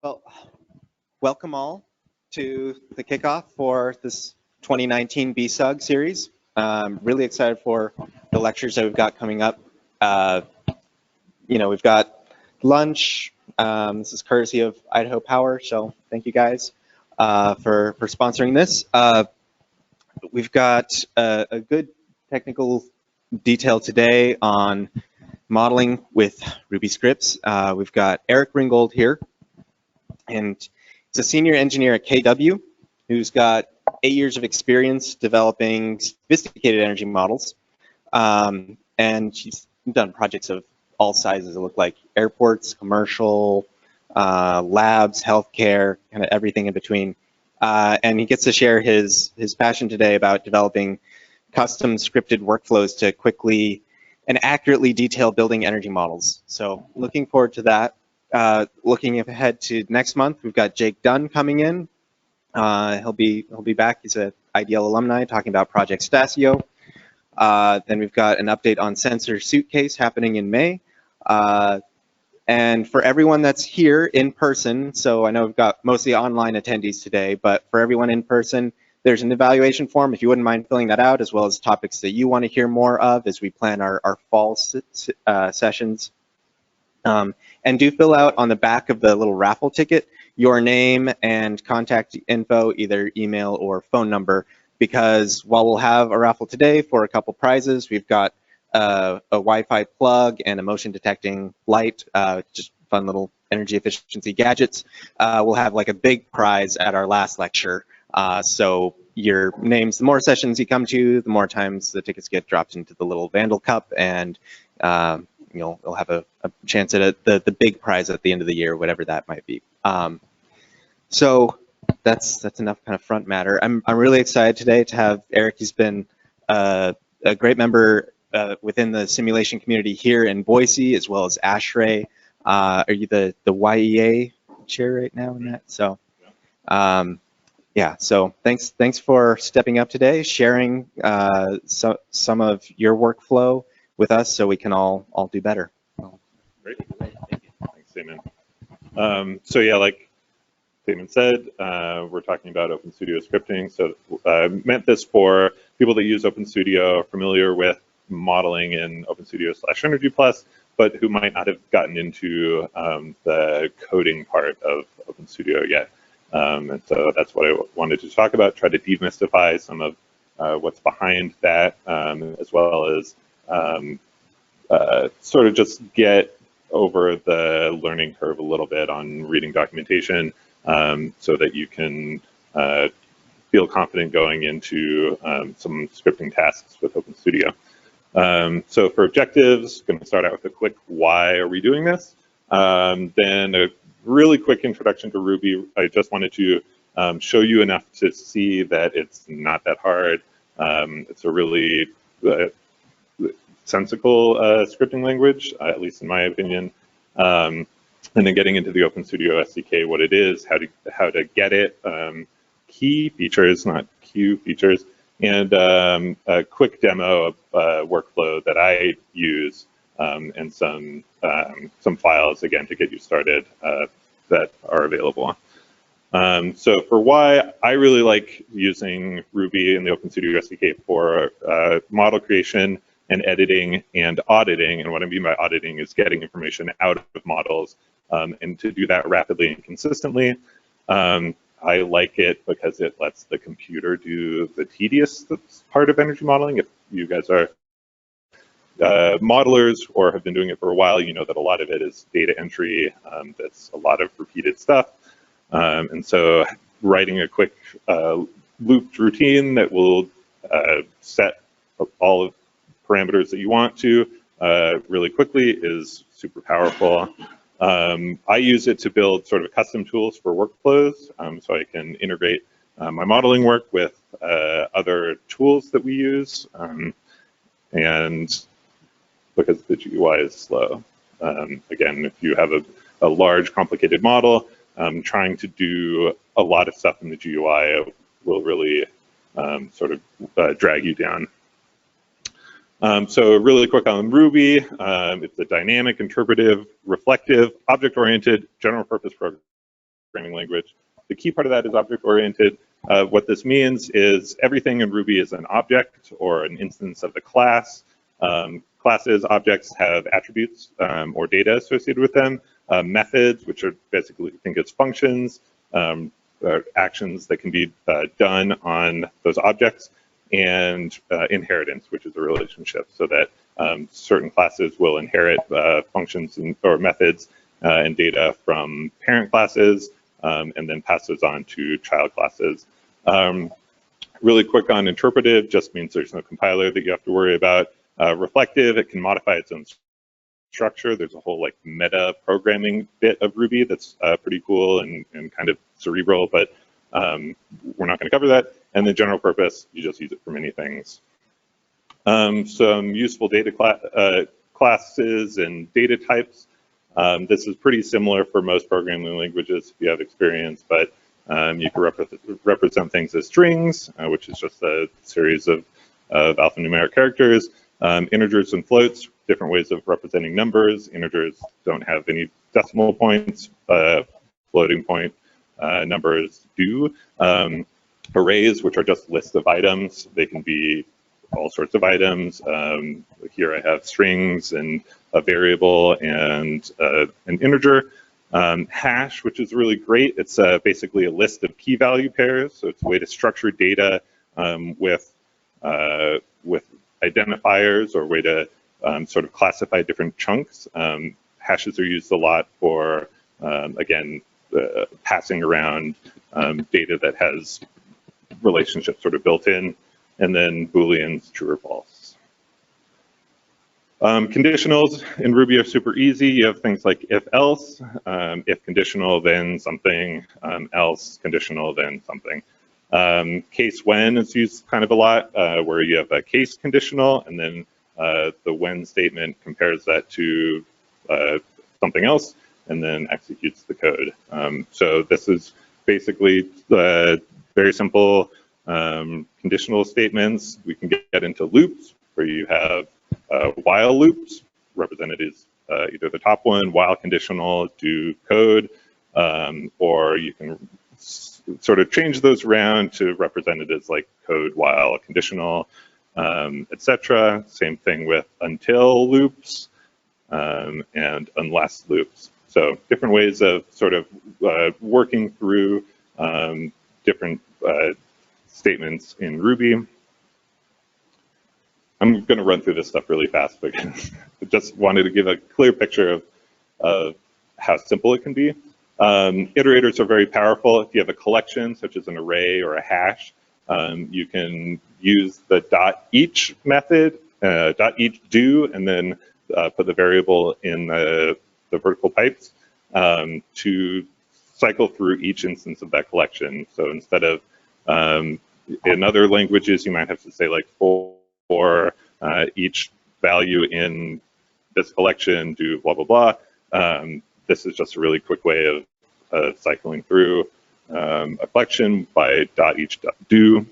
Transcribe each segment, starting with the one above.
Well, welcome all to the kickoff for this 2019 BSUG series. Really excited for the lectures that we've got coming up. We've got lunch. This is courtesy of Idaho Power, so thank you guys for sponsoring this. We've got a good technical detail today on modeling with Ruby scripts. We've got Eric Ringgold here, and he's a senior engineer at KW who's got 8 years of experience developing sophisticated energy models. And he's done projects of all sizes. It looked like airports, commercial, labs, healthcare, kind of everything in between. And he gets to share his passion today about developing custom scripted workflows to quickly and accurately detail building energy models. So looking forward to that. Looking ahead to next month, we've got Jake Dunn coming in. He'll be back. He's an IDL alumni talking about Project Stasio. Then we've got an update on Sensor Suitcase happening in May. And for everyone that's here in person, so I know we've got mostly online attendees today, but for everyone in person, there's an evaluation form if you wouldn't mind filling that out, as well as topics that you want to hear more of as we plan our fall sessions. And do fill out on the back of the little raffle ticket your name and contact info, either email or phone number, because while we'll have a raffle today for a couple prizes, we've got a Wi-Fi plug and a motion detecting light, just fun little energy efficiency gadgets. We'll have like a big prize at our last lecture. So your names, the more sessions you come to, the more times the tickets get dropped into the little Vandal cup, and you'll have a chance at the big prize at the end of the year, whatever that might be. So that's enough kind of front matter. I'm really excited today to have Eric. He's been a great member within the simulation community here in Boise, as well as ASHRAE. Are you the YEA chair right now in that? So yeah, so thanks for stepping up today, sharing some of your workflow with us so we can all do better. Great. Thank you. Thanks, Damon. So yeah, like Damon said, we're talking about OpenStudio scripting. So meant this for people that use OpenStudio, familiar with modeling in OpenStudio/Energy Plus, but who might not have gotten into the coding part of OpenStudio yet. And so that's what I wanted to talk about, try to demystify some of what's behind that, as well as sort of just get over the learning curve a little bit on reading documentation, so that you can feel confident going into some scripting tasks with OpenStudio. So for objectives, going to start out with a quick why are we doing this? Then a really quick introduction to Ruby. I just wanted to show you enough to see that it's not that hard. It's a really sensical scripting language, at least in my opinion. And then getting into the OpenStudio SDK, what it is, how to get it, key features, not Q features, and a quick demo of workflow that I use, and some files, again, to get you started that are available. So for why, I really like using Ruby and the OpenStudio SDK for model creation and editing and auditing. And what I mean by auditing is getting information out of models, and to do that rapidly and consistently. I like it because it lets the computer do the tedious part of energy modeling. If you guys are modelers or have been doing it for a while, you know that a lot of it is data entry. That's a lot of repeated stuff. And so writing a quick looped routine that will set all of parameters that you want to really quickly is super powerful. I use it to build sort of custom tools for workflows, so I can integrate my modeling work with other tools that we use, and because the GUI is slow. Again, if you have a large, complicated model, trying to do a lot of stuff in the GUI will really sort of drag you down. So really quick on Ruby, it's a dynamic, interpretive, reflective, object-oriented, general-purpose programming language. The key part of that is object-oriented. What this means is everything in Ruby is an object or an instance of the class. Classes, objects have attributes or data associated with them. Methods, which are basically, think it's functions, actions that can be done on those objects, and inheritance, which is a relationship, so that certain classes will inherit functions or methods and data from parent classes, and then pass those on to child classes. Really quick on interpretive, just means there's no compiler that you have to worry about. Reflective, it can modify its own structure. There's a whole like meta programming bit of Ruby that's pretty cool and kind of cerebral, but we're not going to cover that. And then general purpose, you just use it for many things. Some useful data classes and data types. This is pretty similar for most programming languages if you have experience, but you can represent things as strings, which is just a series of alphanumeric characters. Integers and floats, different ways of representing numbers. Integers don't have any decimal points, floating point numbers do. Arrays, which are just lists of items, they can be all sorts of items. Here I have strings and a variable and an integer. Hash, which is really great. It's basically a list of key value pairs. So it's a way to structure data with identifiers, or a way to sort of classify different chunks. Hashes are used a lot for, again, passing around data that has relationships sort of built in, and then Booleans, true or false. Conditionals in Ruby are super easy. You have things like if-else, if conditional, then something, else conditional, then something. Case when is used kind of a lot, where you have a case conditional, and then the when statement compares that to something else, and then executes the code. So this is basically very simple conditional statements. We can get into loops, where you have while loops, represented as either the top one, while conditional, do code, or you can sort of change those around to represent it as like code while conditional, etc. Same thing with until loops and unless loops. So different ways of sort of working through different statements in Ruby. I'm going to run through this stuff really fast because I just wanted to give a clear picture of how simple it can be. Iterators are very powerful. If you have a collection, such as an array or a hash, you can use the .each method, .each do, and then put the variable in the vertical pipes to cycle through each instance of that collection. So instead of, in other languages, you might have to say like for each value in this collection, do blah, blah, blah. This is just a really quick way of cycling through a collection by .each do.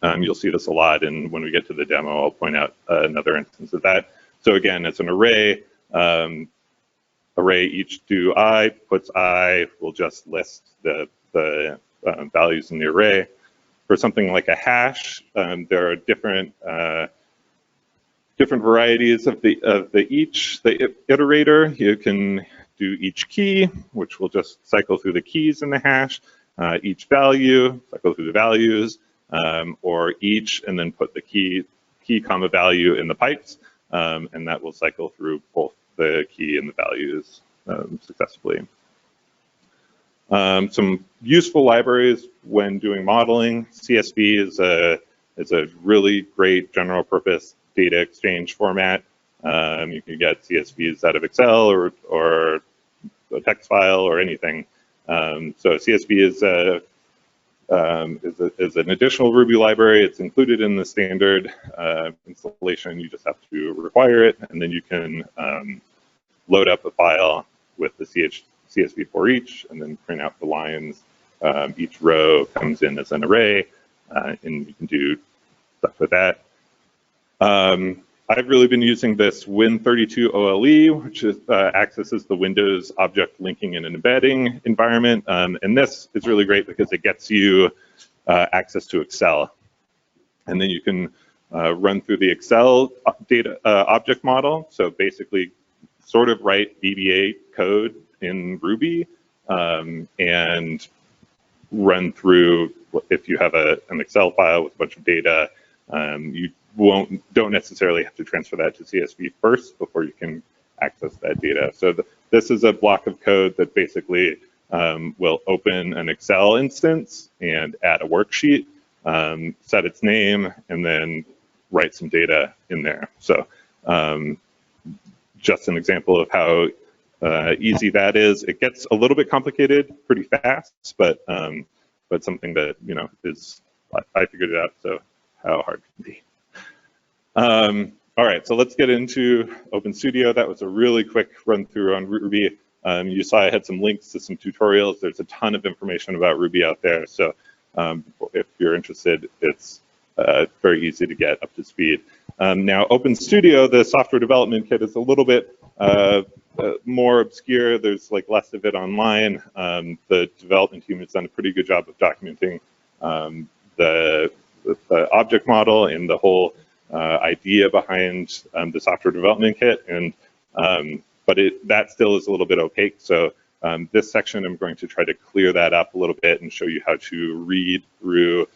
You'll see this a lot, and when we get to the demo, I'll point out another instance of that. So again, it's an array. Array each do I, puts I, will just list the values in the array. For something like a hash, there are different varieties of the iterator. You can do each key, which will just cycle through the keys in the hash, each value, cycle through the values, or each, and then put the key comma value in the pipes, and that will cycle through both the key and the values successfully. Some useful libraries when doing modeling. CSV is a really great general purpose data exchange format. You can get CSVs out of Excel or a text file or anything. So CSV is an additional Ruby library. It's included in the standard installation. You just have to require it, and then you can load up a file with the CSV for each, and then print out the lines. Each row comes in as an array, and you can do stuff with that. I've really been using this Win32 OLE, which is, accesses the Windows object linking and embedding environment. And this is really great because it gets you access to Excel. And then you can run through the Excel data object model. So basically sort of write VBA code in Ruby and run through, if you have an Excel file with a bunch of data, you don't necessarily have to transfer that to CSV first before you can access that data. So this is a block of code that basically will open an Excel instance and add a worksheet, set its name, and then write some data in there. So just an example of how easy that is. It gets a little bit complicated pretty fast, but something that, you know, is, I figured it out, so how hard can it be? All right, so let's get into OpenStudio. That was a really quick run through on Ruby. You saw I had some links to some tutorials. There's a ton of information about Ruby out there. So if you're interested, it's very easy to get up to speed. Now, OpenStudio, the software development kit, is a little bit more obscure. There's like less of it online. The development team has done a pretty good job of documenting the object model and the whole idea behind the software development kit, and but that still is a little bit opaque. So this section, I'm going to try to clear that up a little bit and show you how to read through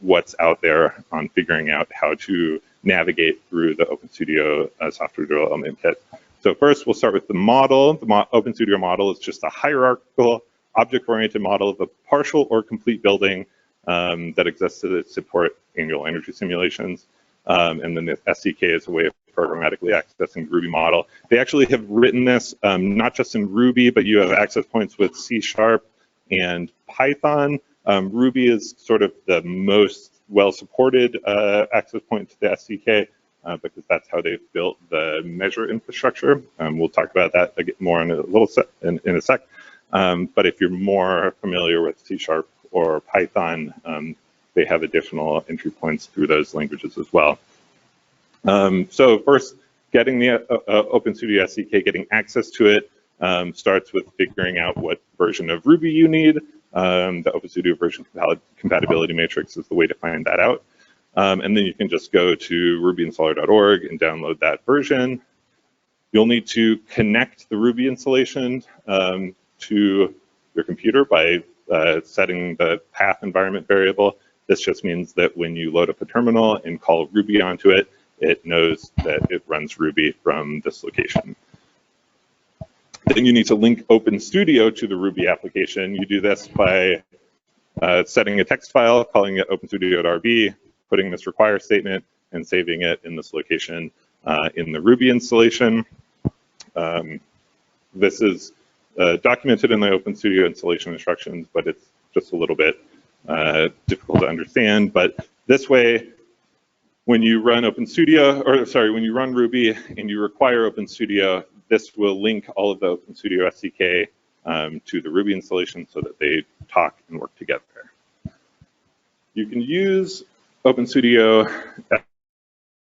what's out there on figuring out how to navigate through the OpenStudio software development kit. So first, we'll start with the model. The OpenStudio model is just a hierarchical, object-oriented model of a partial or complete building that exists to support annual energy simulations. And then the SDK is a way of programmatically accessing Ruby model. They actually have written this not just in Ruby, but you have access points with C# and Python. Ruby is sort of the most well-supported access point to the SDK because that's how they've built the measure infrastructure. We'll talk about that more in a little in a sec. But if you're more familiar with C# or Python, they have additional entry points through those languages as well. So first, getting the OpenStudio SDK, getting access to it, starts with figuring out what version of Ruby you need. The OpenStudio version compatibility matrix is the way to find that out. And then you can just go to rubyinstaller.org and download that version. You'll need to connect the Ruby installation to your computer by setting the path environment variable. This just means that when you load up a terminal and call Ruby onto it, it knows that it runs Ruby from this location. Then you need to link OpenStudio to the Ruby application. You do this by setting a text file, calling it OpenStudio.rb, putting this require statement, and saving it in this location in the Ruby installation. This is documented in the OpenStudio installation instructions, but it's just a little bit difficult to understand. But this way, when you run OpenStudio, or sorry, when you run Ruby and you require OpenStudio, this will link all of the OpenStudio SDK to the Ruby installation so that they talk and work together. You can use OpenStudio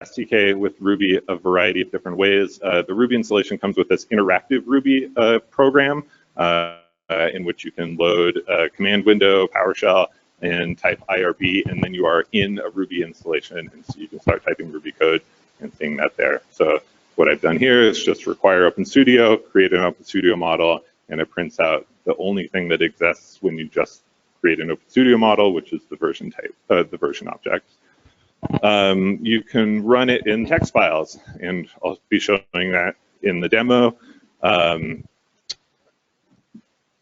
SDK with Ruby a variety of different ways. The Ruby installation comes with this interactive Ruby program in which you can load a command window, PowerShell, and type IRB, and then you are in a Ruby installation, and so you can start typing Ruby code and seeing that there. So what I've done here is just require OpenStudio, create an OpenStudio model, and it prints out the only thing that exists when you just create an OpenStudio model, which is the version type, the version object. You can run it in text files, and I'll be showing that in the demo.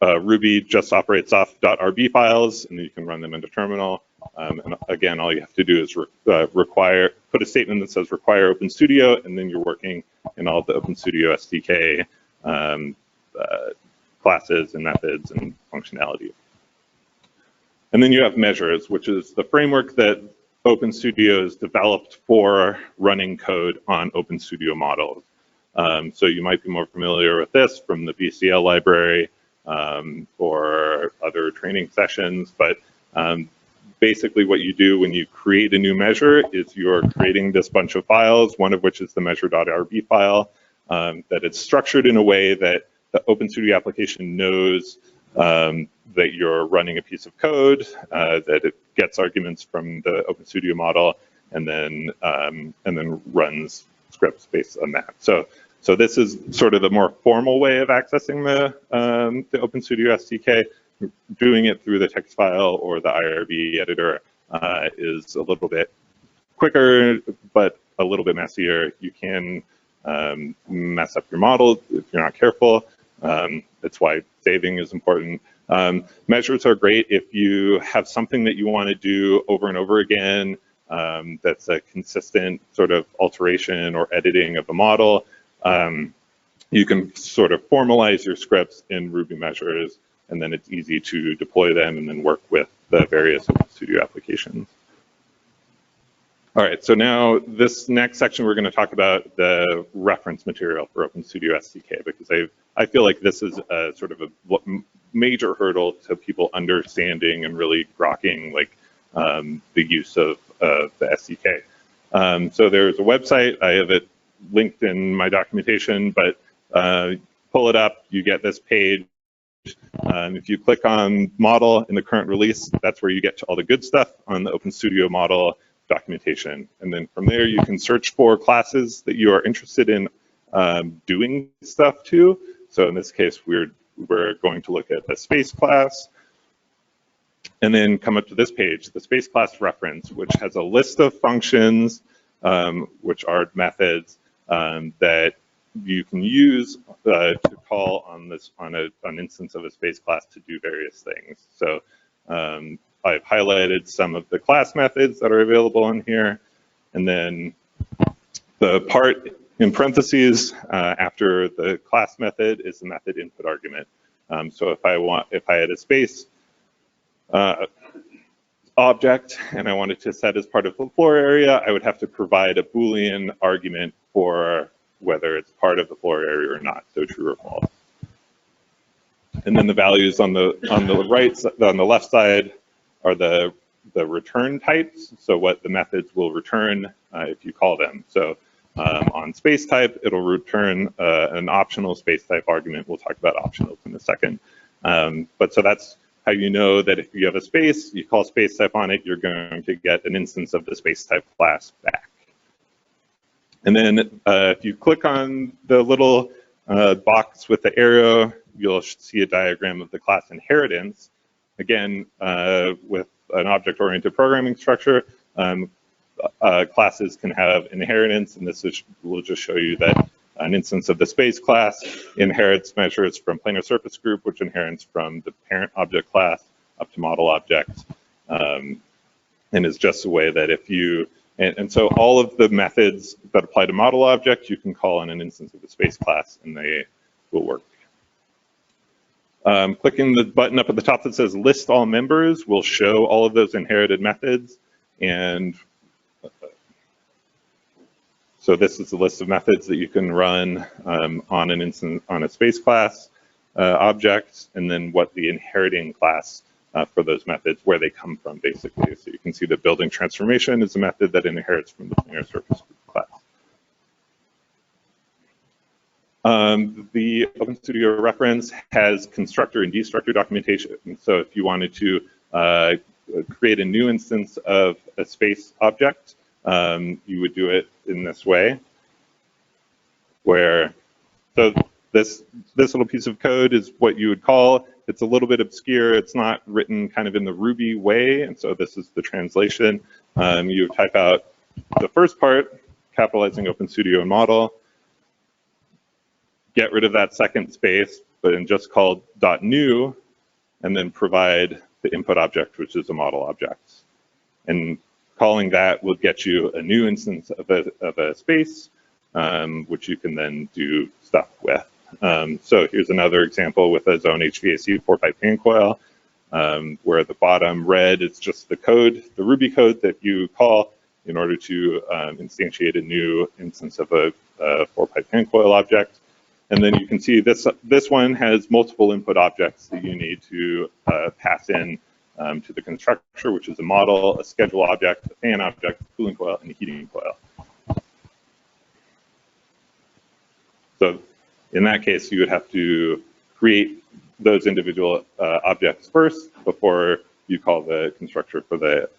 Ruby just operates off .rb files, and you can run them into terminal. And again, all you have to do is put a statement that says require OpenStudio, and then you're working in all the OpenStudio SDK classes and methods and functionality. And then you have Measures, which is the framework that OpenStudio has developed for running code on OpenStudio models. So you might be more familiar with this from the BCL library or other training sessions, but basically what you do when you create a new measure is you're creating this bunch of files, one of which is the measure.rb file, that it's structured in a way that the OpenStudio application knows that you're running a piece of code, that it gets arguments from the OpenStudio model, and then runs scripts based on that. So this is sort of the more formal way of accessing the OpenStudio SDK. Doing it through the text file or the IRB editor is a little bit quicker, but a little bit messier. You can mess up your model if you're not careful. That's why saving is important. Measures are great if you have something that you want to do over and over again that's a consistent sort of alteration or editing of a model. You can sort of formalize your scripts in Ruby measures, and then it's easy to deploy them and then work with the various OpenStudio applications. All right, so now this next section, we're going to talk about the reference material for OpenStudio SDK, because I feel like this is a sort of a major hurdle to people understanding and really grokking like the use of the SDK. So there's a website, I have it linked in my documentation, but pull it up, you get this page. If you click on model in the current release, that's where you get to all the good stuff on the OpenStudio model documentation. And then from there, you can search for classes that you are interested in doing stuff to. So in this case, we're going to look at the space class, and then come up to this page, the space class reference, which has a list of functions, which are methods that you can use to call on an instance of a space class to do various things. So I've highlighted some of the class methods that are available in here, and then the part in parentheses after the class method is the method input argument. So if I had a space object and I wanted to set as part of the floor area, I would have to provide a Boolean argument for whether it's part of the floor area or not, so true or false. And then the values on the left side are the return types, so what the methods will return if you call them. So on space type, it'll return an optional space type argument. We'll talk about optionals in a second. But so that's how you know that if you have a space, you call space type on it, you're going to get an instance of the space type class back. And then if you click on the little box with the arrow, you'll see a diagram of the class inheritance. Again, with an object-oriented programming structure, classes can have inheritance, and this will just show you that an instance of the space class inherits measures from planar surface group, which inherits from the parent object class up to model object, and is just a way that if you, and so all of the methods that apply to model object, you can call on an instance of the space class, and they will work. Clicking the button up at the top that says list all members will show all of those inherited methods, and so this is the list of methods that you can run on an instance on a space class object, and then what the inheriting class for those methods, where they come from, basically. So you can see that building transformation is a method that inherits from the planar surface group class. The OpenStudio reference has constructor and destructor documentation. So if you wanted to create a new instance of a space object, you would do it in this way, where, so this little piece of code is what you would call, it's a little bit obscure, it's not written kind of in the Ruby way, and so this is the translation. You type out the first part, capitalizing OpenStudio and model, get rid of that second space, but then just call .new, and then provide the input object, which is a model object. And calling that will get you a new instance of a space, which you can then do stuff with. So here's another example with a zone HVAC 4-pipe fan coil, where the bottom red is just the code, the Ruby code that you call in order to instantiate a new instance of a 4-pipe fan coil object. And then you can see this one has multiple input objects that you need to pass in to the constructor, which is a model, a schedule object, a fan object, a cooling coil, and a heating coil. So in that case, you would have to create those individual objects first before you call the constructor for the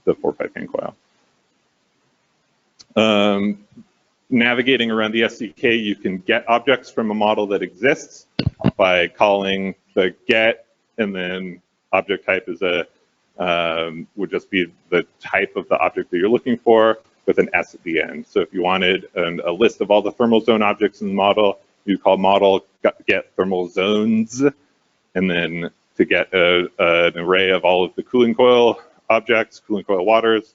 4-pipe fan coil. Navigating around the SDK, you can get objects from a model that exists by calling the get, and then object type is would just be the type of the object that you're looking for with an S at the end. So if you wanted a list of all the thermal zone objects in the model, you call model get thermal zones, and then to get an array of all of the cooling coil objects, cooling coil waters,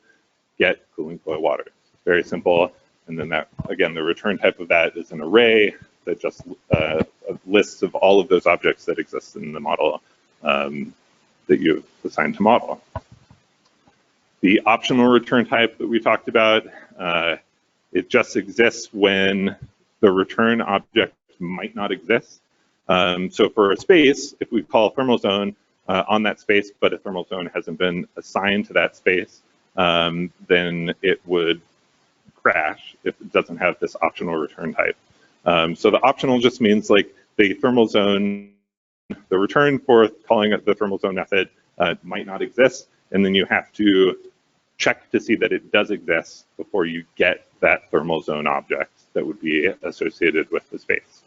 get cooling coil waters. Very simple. And then that, again, the return type of that is an array that just lists of all of those objects that exist in the model that you've assigned to model. The optional return type that we talked about, it just exists when the return object might not exist. So for a space, if we call thermal zone on that space, but a thermal zone hasn't been assigned to that space, then it would crash if it doesn't have this optional return type. So the optional just means like the thermal zone, the return for calling it the thermal zone method might not exist, and then you have to check to see that it does exist before you get that thermal zone object that would be associated with the space.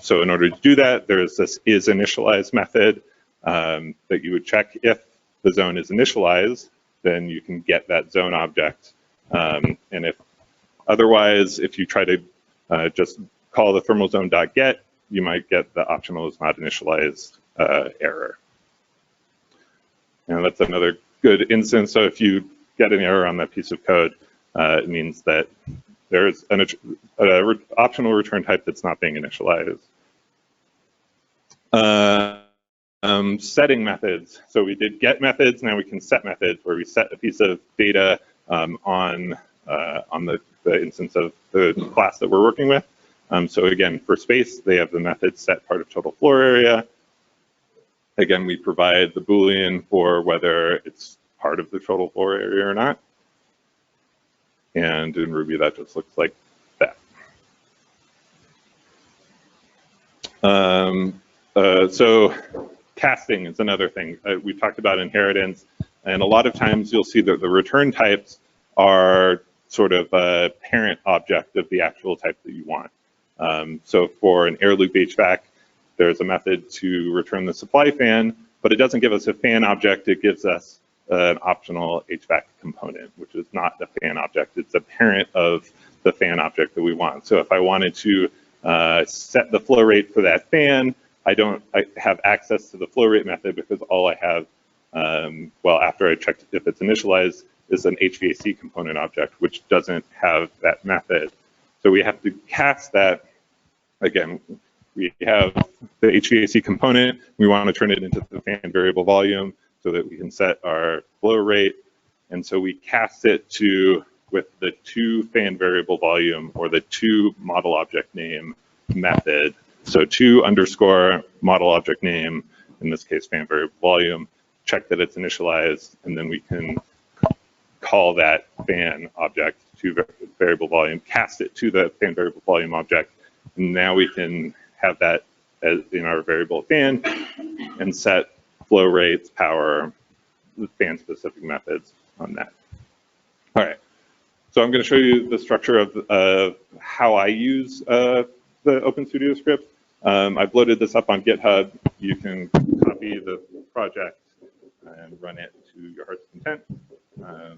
So in order to do that, there's this isInitialize method that you would check if the zone is initialized, then you can get that zone object. And if otherwise, if you try to just call the thermal zone.get, you might get the optional is not initialized error. And that's another good instance. So if you get an error on that piece of code, it means that there's an optional return type that's not being initialized. Setting methods. So we did get methods, now we can set methods where we set a piece of data on the instance of the class that we're working with. So again, for space, they have the method set part of total floor area. Again, we provide the Boolean for whether it's part of the total floor area or not. And in Ruby, that just looks like that. So casting is another thing. We talked about inheritance, and a lot of times you'll see that the return types are sort of a parent object of the actual type that you want. So for an air loop HVAC, there's a method to return the supply fan, but it doesn't give us a fan object, it gives us an optional HVAC component, which is not the fan object, it's a parent of the fan object that we want. So if I wanted to set the flow rate for that fan, I have access to the flow rate method because all I have, well, after I checked if it's initialized, is an HVAC component object, which doesn't have that method. So we have to cast that. Again, we have the HVAC component. We want to turn it into the fan variable volume so that we can set our flow rate. And so we cast it with the to fan variable volume or the to model object name method. So to underscore model object name, in this case, fan variable volume, check that it's initialized, and then we can call that fan object to variable volume, cast it to the fan variable volume object, and now we can have that as in our variable fan and set flow rates, power, fan specific methods on that. All right, so I'm going to show you the structure of how I use the OpenStudio script. I've loaded this up on GitHub. You can copy the project and run it to your heart's content. All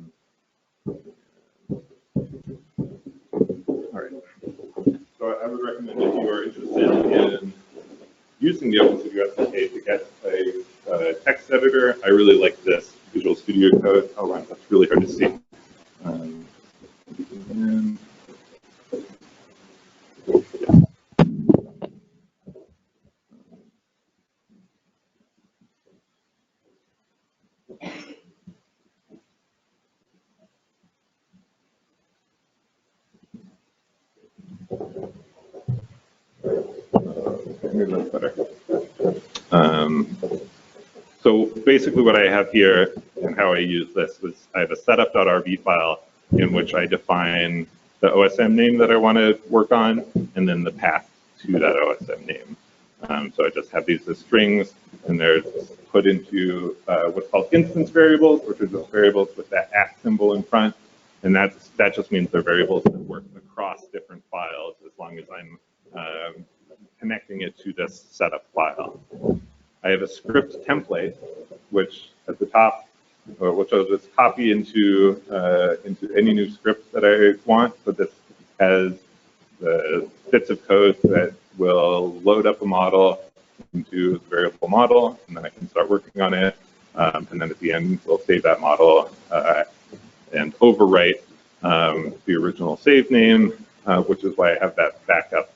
right. So I would recommend if you are interested in using the OpenStudio SDK to get a text editor, I really like this Visual Studio Code. Oh, wow, that's really hard to see. Maybe that's better. So basically what I have here and how I use this is I have a setup.rb file in which I define the OSM name that I want to work on and then the path to that OSM name. So I just have these as strings, and they're put into what's called instance variables, which are just variables with that @ symbol in front. And that just means they're variables that work across different files as long as I'm connecting it to this setup file. I have a script template, which at the top, which I'll just copy into any new script that I want. So this has the bits of code that will load up a model into the variable model, and then I can start working on it. And then at the end, we'll save that model and overwrite the original save name, which is why I have that backup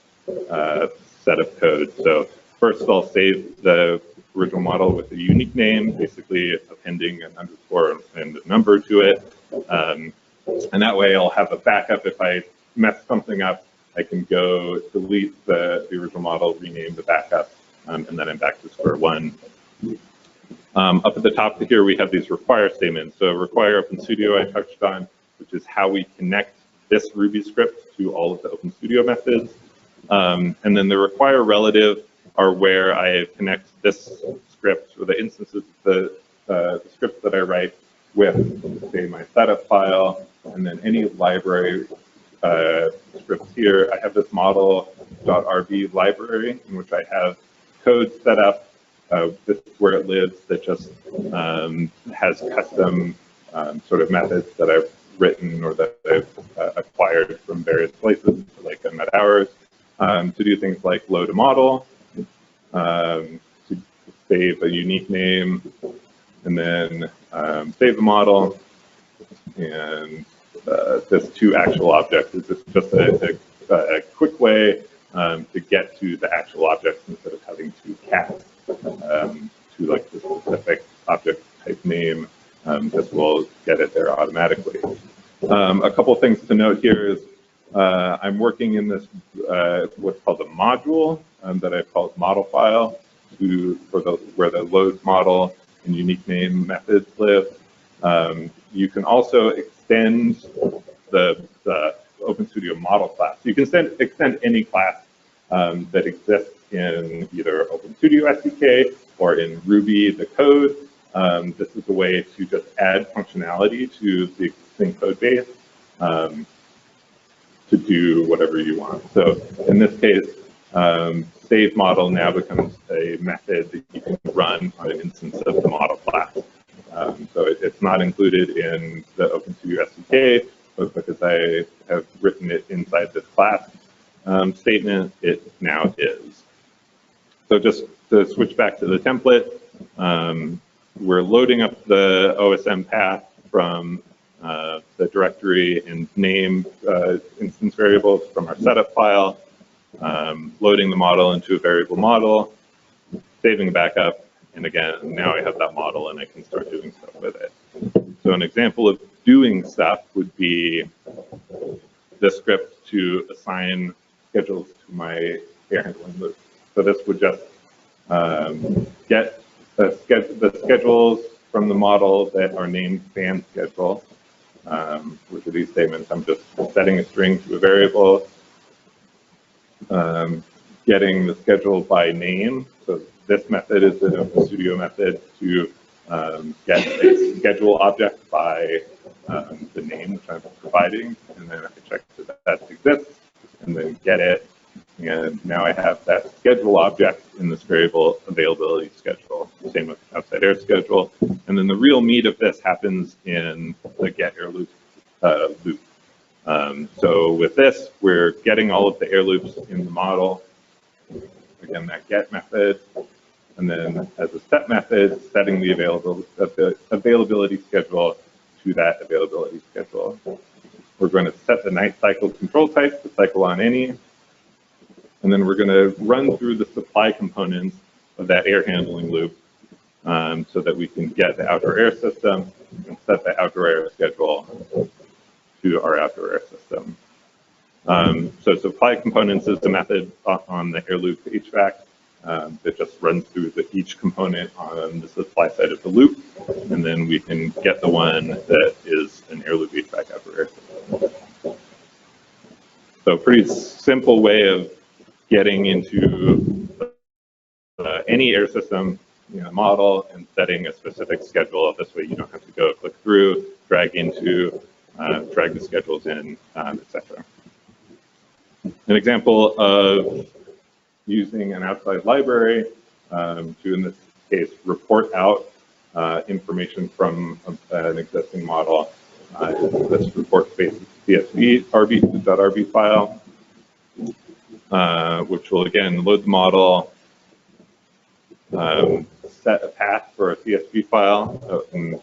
set of code. So first I'll save the original model with a unique name, basically appending an underscore and a number to it. And that way I'll have a backup. If I mess something up, I can go delete the original model, rename the backup, and then I'm back to square one. Up at the top here, we have these require statements. So require OpenStudio I touched on, which is how we connect this Ruby script to all of the OpenStudio methods. And then the require relative are where I connect this script or the instances of the scripts that I write with, say, my setup file, and then any library scripts here. I have this model.rb library in which I have code set up. This is where it lives that just has custom sort of methods that I've written or that I've acquired from various places, like I'm at ours, to do things like load a model, to save a unique name, and then save the model. And this to actual objects is just a quick way to get to the actual objects instead of having to cast to like the specific object type name. This will get it there automatically. A couple things to note here is I'm working in this what's called a module that I've called model file where the load model and unique name methods live. You can also extend the OpenStudio model class. You can extend any class that exists in either OpenStudio SDK or in Ruby, the code. This is a way to just add functionality to the existing code base to do whatever you want. So in this case, save model now becomes a method that you can run on an instance of the model class. So it's not included in the OpenStudio SDK, but because I have written it inside this class statement, it now is. So just to switch back to the template, we're loading up the OSM path from the directory and name instance variables from our setup file, loading the model into a variable model, saving a backup, and again, now I have that model and I can start doing stuff with it. So an example of doing stuff would be the script to assign schedules to my air handling loop. So this would just get the schedules from the model that are named fan schedule, which are these statements. I'm just setting a string to a variable, getting the schedule by name. So this method is an OpenStudio method to get a schedule object by the name which I'm providing, and then I can check that exists, and then get it. And now I have that schedule object in this variable availability schedule. Same with outside air schedule. And then the real meat of this happens in the get air loop loop. So with this, we're getting all of the air loops in the model. Again, that get method. And then as a step method, setting the availability schedule to that availability schedule. We're going to set the night cycle control type to cycle on any. And then we're going to run through the supply components of that air handling loop so that we can get the outdoor air system and set the outdoor air schedule to our outdoor air system. So supply components is the method on the air loop HVAC. that just runs through each component on the supply side of the loop, and then we can get the one that is an air loop HVAC operator. So pretty simple way of getting into any air system model and setting a specific schedule. This way you don't have to go click through, drag the schedules in, etc. An example of using an outside library to, in this case, report out information from an existing model. This report-based CSV.rb file, which will again load the model, set a path for a CSV file. And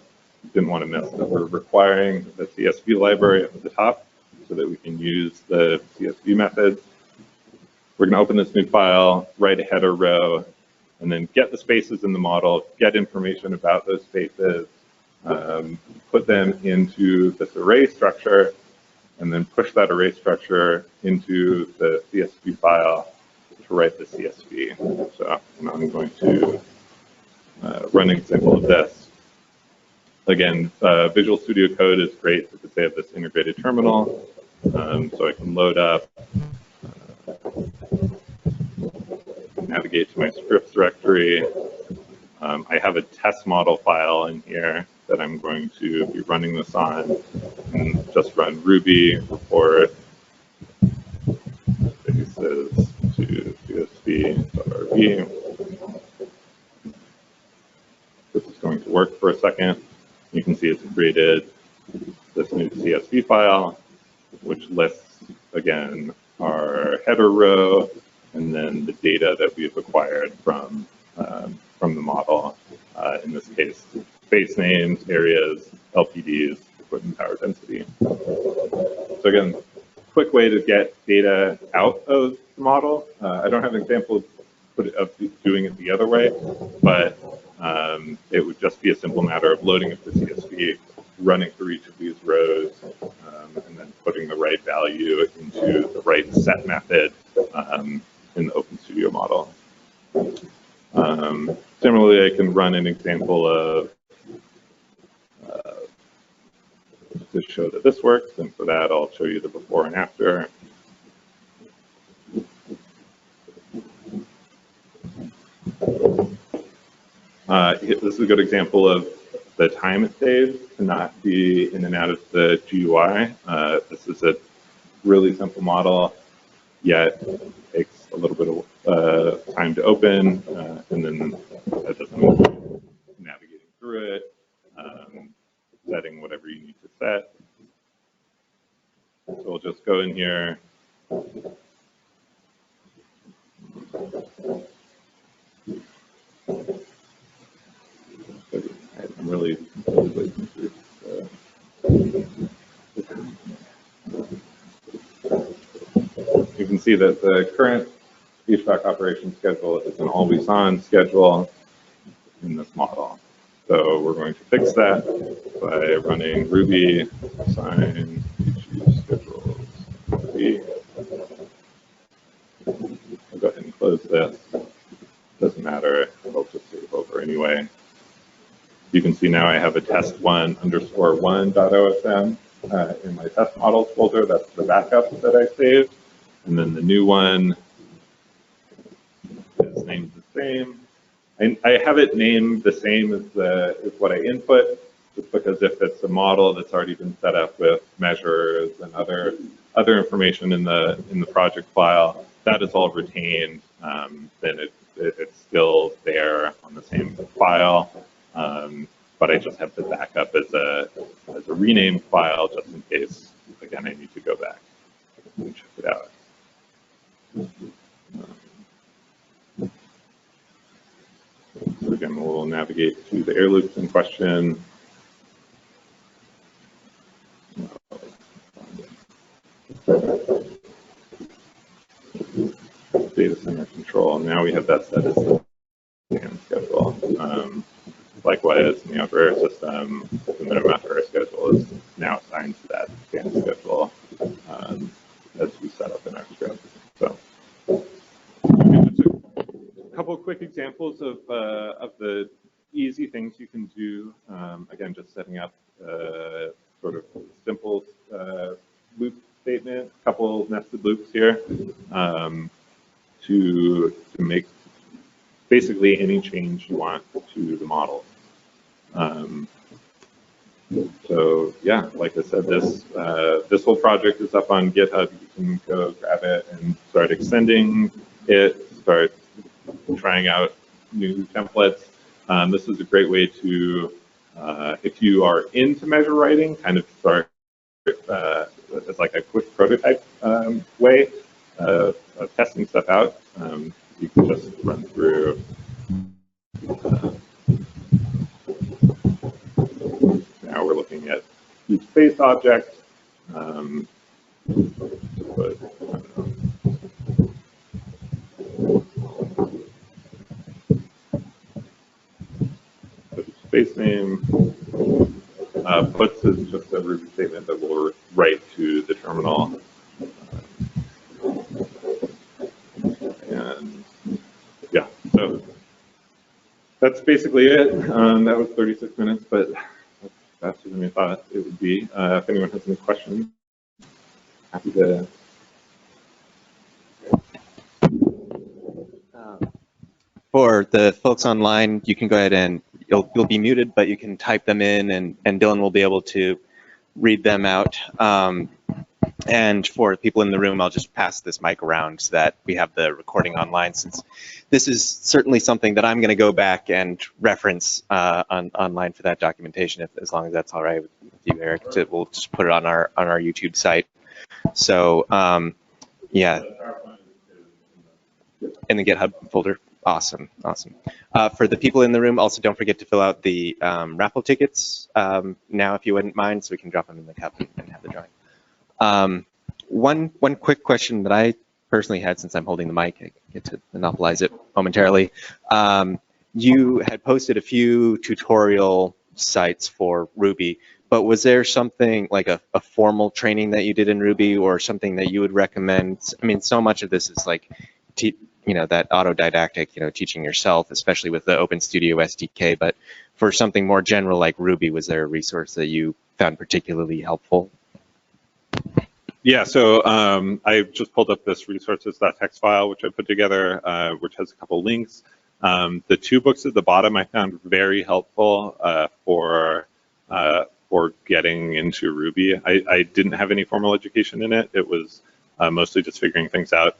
didn't want to miss that we're requiring the CSV library at the top so that we can use the CSV methods. We're going to open this new file, write a header row, and then get the spaces in the model, get information about those spaces, put them into this array structure, and then push that array structure into the CSV file to write the CSV. So I'm going to run an example of this. Again, Visual Studio Code is great because they have this integrated terminal, so I can load up, navigate to my scripts directory. I have a test model file in here that I'm going to be running this on, and just run Ruby report spaces to CSV.rb. This is going to work for a second. You can see it's created this new CSV file, which lists, again, our header row, and then the data that we've acquired from the model. In this case, space names, areas, LPDs, equipment power density. So again, quick way to get data out of the model. I don't have an example of doing it the other way, but it would just be a simple matter of loading up the CSV, running through each of these rows, and then putting the right value into the right set method in the OpenStudio model. Similarly, I can run an example of to show that this works, and for that I'll show you the before and after. This is a good example of the time it saves to not be in and out of the GUI. This is a really simple model, yet takes a little bit of time to open, and then that doesn't include navigating through it, setting whatever you need to set. So we'll just go in here. I'm really waiting through You can see that the current HVAC operation schedule is an always on schedule in this model. So we're going to fix that by running Ruby assign issue schedules. I'll go ahead and close this. Doesn't matter, it'll just save over anyway. You can see now I have a test1_1.osm in my test models folder. That's the backup that I saved. And then the new one is named the same. And I have it named the same as what I input, just because if it's a model that's already been set up with measures and other information in the project file, that is all retained. Then it's still there on the same file. But I just have the backup as a renamed file just in case, again, I need to go back and check it out. So again, we'll navigate to the air loops in question. Data center control. Now we have that set as the scan schedule. Likewise, in the outdoor air system, the minimum outdoor air schedule is now assigned to that scan schedule as we set up in our script. So, just a couple examples of the easy things you can do. Again, just setting up sort of simple loop statement, a couple nested loops here to make basically any change you want to the model. So yeah, like I said, this whole project is up on GitHub. You can go grab it and start extending it, start trying out new templates. This is a great way to, if you are into measure writing, kind of start as like a quick prototype way of testing stuff out. You can just run through. Now we're looking at each space object. But, space name. Puts is just a Ruby statement that we'll write to the terminal. And yeah, so that's basically it. That was 36 minutes, but that's faster than I thought it would be. If anyone has any questions, happy to. For the folks online, you can go ahead and you'll be muted, but you can type them in, and Dylan will be able to read them out. And for people in the room, I'll just pass this mic around so that we have the recording online, since this is certainly something that I'm going to go back and reference online for that documentation, as long as that's all right with you, Eric. We'll just put it on our YouTube site. So yeah, in the GitHub folder. Awesome, awesome. For the people in the room, also don't forget to fill out the raffle tickets now, if you wouldn't mind, so we can drop them in the cup and have the drawing. One quick question that I personally had, since I'm holding the mic, I get to monopolize it momentarily. You had posted a few tutorial sites for Ruby, but was there something like a formal training that you did in Ruby, or something that you would recommend? I mean, so much of this is like, that autodidactic, teaching yourself, especially with the OpenStudio SDK. But for something more general like Ruby, was there a resource that you found particularly helpful? Yeah, so I just pulled up this resources.txt file, which I put together, which has a couple links. The two books at the bottom I found very helpful for getting into Ruby. I didn't have any formal education in it. It was mostly just figuring things out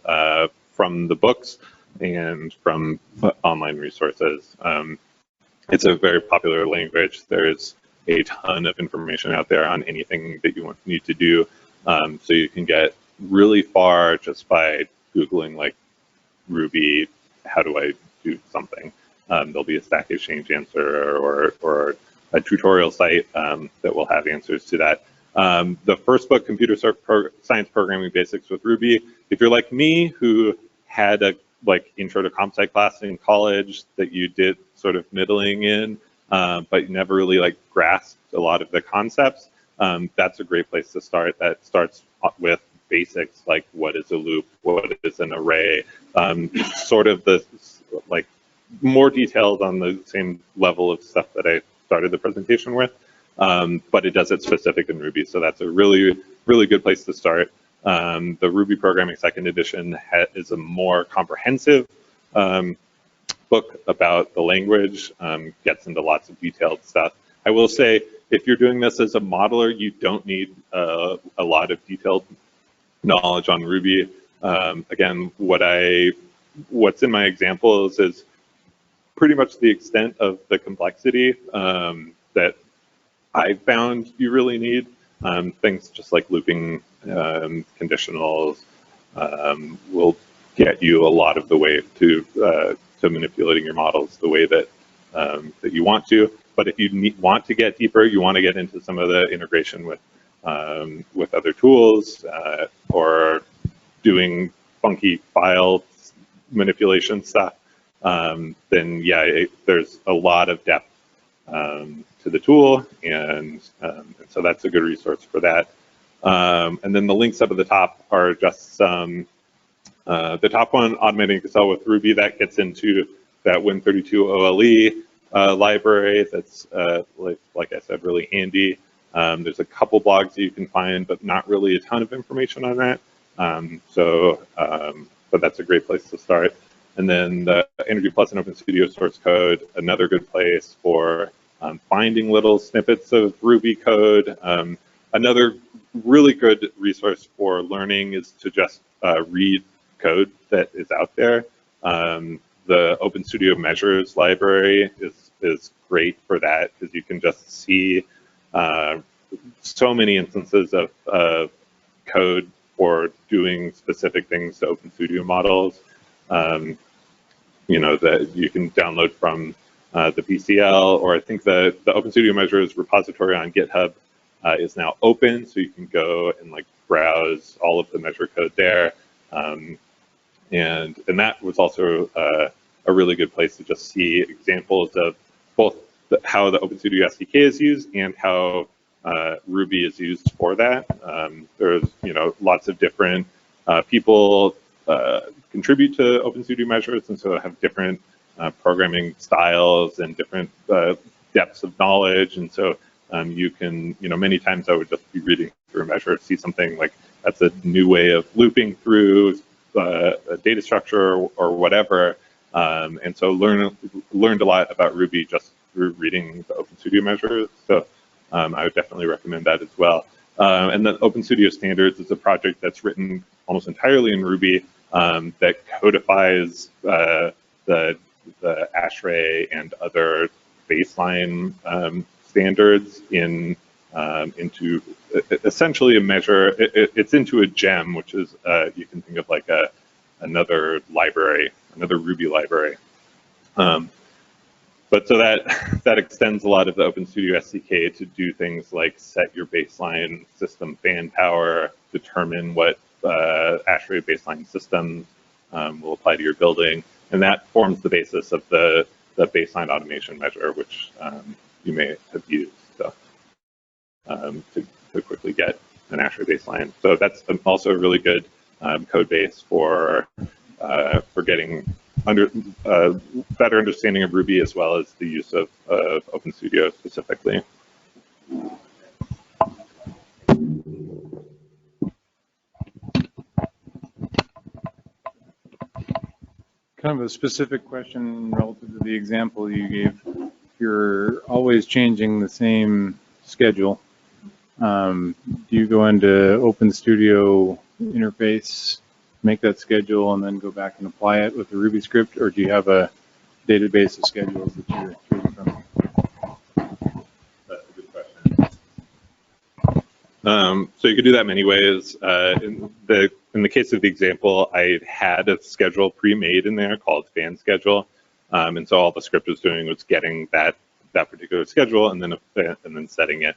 from the books and from online resources. It's a very popular language. There's a ton of information out there on anything that you need to do. So you can get really far just by Googling like Ruby, how do I do something? There'll be a Stack Exchange answer or a tutorial site that will have answers to that. The first book, Computer Science Programming Basics with Ruby, if you're like me, who had a intro to comp sci class in college that you did sort of middling in, but you never really grasped a lot of the concepts, that's a great place to start. That starts with basics like what is a loop, what is an array, sort of the more details on the same level of stuff that I started the presentation with, but it does it specific in Ruby. So that's a really, really good place to start. The Ruby Programming Second Edition is a more comprehensive book about the language, gets into lots of detailed stuff. I will say, if you're doing this as a modeler, you don't need a lot of detailed knowledge on Ruby. Again, what's in my examples is pretty much the extent of the complexity that I found you really need. Things just like looping, conditionals will get you a lot of the way to manipulating your models the way that that you want to. But if you want to get deeper, you want to get into some of the integration with other tools or doing funky file manipulation stuff, then yeah, there's a lot of depth to the tool, and so that's a good resource for that. And then the links up at the top are just the top one, Automating Excel with Ruby, that gets into that Win32 OLE library that's, like I said, really handy. There's a couple blogs that you can find, but not really a ton of information on that. But that's a great place to start. And then the Energy Plus and OpenStudio source code, another good place for finding little snippets of Ruby code. Another really good resource for learning is to just read code that is out there. The OpenStudio Measures library is great for that because you can just see so many instances of code for doing specific things to OpenStudio models. That you can download from the PCL, or I think the OpenStudio Measures repository on GitHub is now open, so you can go and like browse all of the measure code there. And that was also a really good place to just see examples of both how the OpenStudio SDK is used and how Ruby is used for that. There's lots of different people contribute to OpenStudio Measures, and so have different programming styles and different depths of knowledge. And so you can, many times I would just be reading through a measure, see something like that's a new way of looping through a data structure or whatever. And so learned a lot about Ruby just through reading the OpenStudio Measures. So I would definitely recommend that as well. And then OpenStudio Standards is a project that's written almost entirely in Ruby that codifies the ASHRAE and other baseline standards into essentially a measure. It's into a gem, which is you can think of like another library, another Ruby library. But so that extends a lot of the OpenStudio SDK to do things like set your baseline system fan power, determine what ASHRAE baseline systems will apply to your building, and that forms the basis of the baseline automation measure, which you may have used to quickly get an ASHRAE baseline. So that's also a really good code base for getting better understanding of Ruby, as well as the use of OpenStudio specifically. Kind of a specific question relative to the example you gave. If you're always changing the same schedule, do you go into OpenStudio interface, make that schedule, and then go back and apply it with the Ruby script, or do you have a database of schedules that you're choosing from? That's a good question. So you could do that many ways. In the case of the example, I had a schedule pre-made in there called fan schedule, and so all the script was doing was getting that particular schedule and then setting it.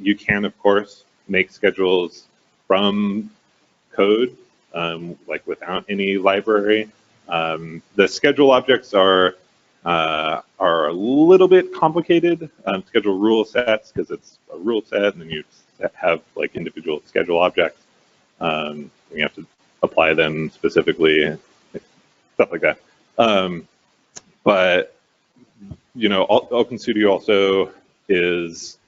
You can, of course, make schedules from code, like without any library. The schedule objects are a little bit complicated. Schedule rule sets, because it's a rule set, and then you have like individual schedule objects. You have to apply them specifically, stuff like that. But OpenStudio also has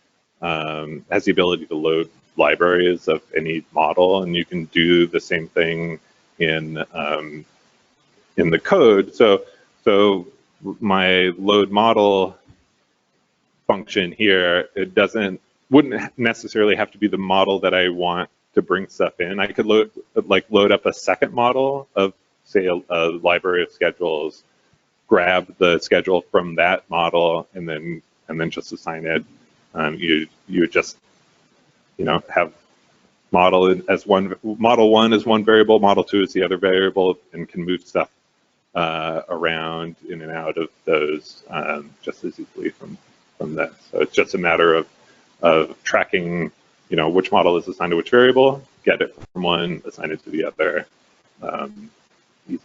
the ability to load libraries of any model, and you can do the same thing in the code. So my load model function here, wouldn't necessarily have to be the model that I want to bring stuff in. I could load up a second model of, say, a library of schedules, grab the schedule from that model, and then just assign it. You would just have model one is one variable, model 2 is the other variable, and can move stuff around in and out of those just as easily from that. So it's just a matter of tracking, which model is assigned to which variable, get it from one, assign it to the other. Easy.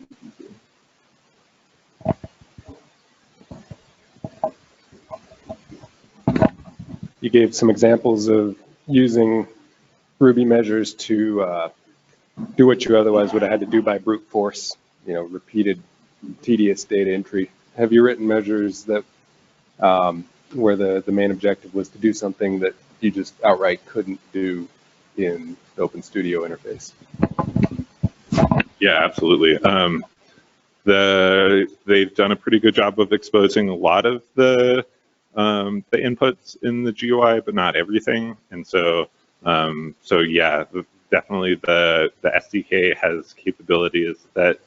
You gave some examples of using Ruby measures to do what you otherwise would have had to do by brute force, repeated tedious data entry. Have you written measures that where the main objective was to do something that you just outright couldn't do in the OpenStudio interface? Yeah, absolutely. They've done a pretty good job of exposing a lot of the inputs in the GUI, but not everything. And so yeah, definitely the SDK has capabilities that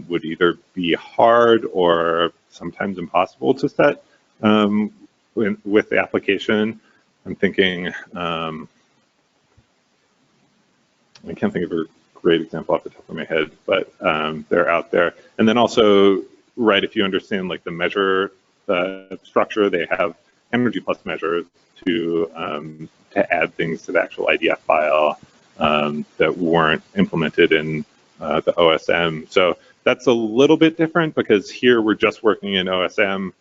would either be hard or sometimes impossible to set with the application. I'm thinking, I can't think of a great example off the top of my head, but they're out there. And then also, right, if you understand like the measure structure, they have energy plus measures to add things to the actual IDF file that weren't implemented in the OSM. So that's a little bit different because here we're just working in OSM.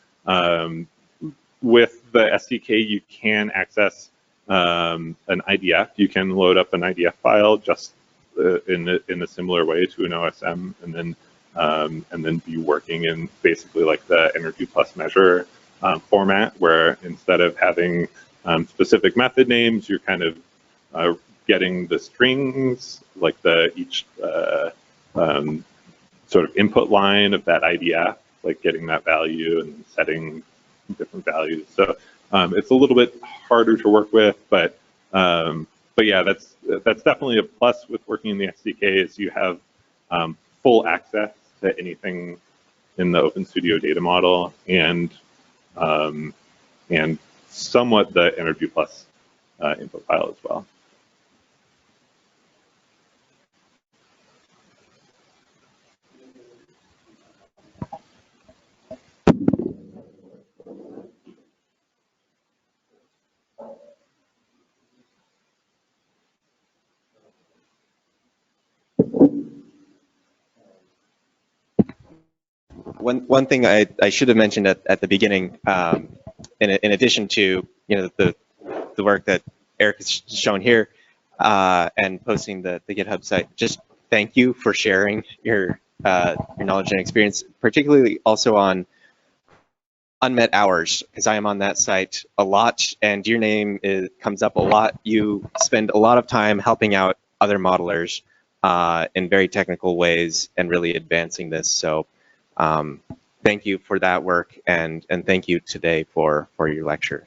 With the SDK, you can access an IDF. You can load up an IDF file just in a similar way to an OSM, and then be working in basically like the energy plus measure format, where instead of having specific method names, you're kind of getting the strings, like each sort of input line of that IDF, like getting that value and setting different values. So it's a little bit harder to work with, but yeah, that's definitely a plus with working in the SDK is you have full access to anything in the OpenStudio data model and somewhat the Energy Plus input file as well. One thing I should have mentioned at the beginning, in addition to the work that Eric has shown here and posting the GitHub site, just thank you for sharing your knowledge and experience, particularly also on unmet hours, because I am on that site a lot, and your name comes up a lot. You spend a lot of time helping out other modelers in very technical ways and really advancing this. So thank you for that work, and thank you today for your lecture.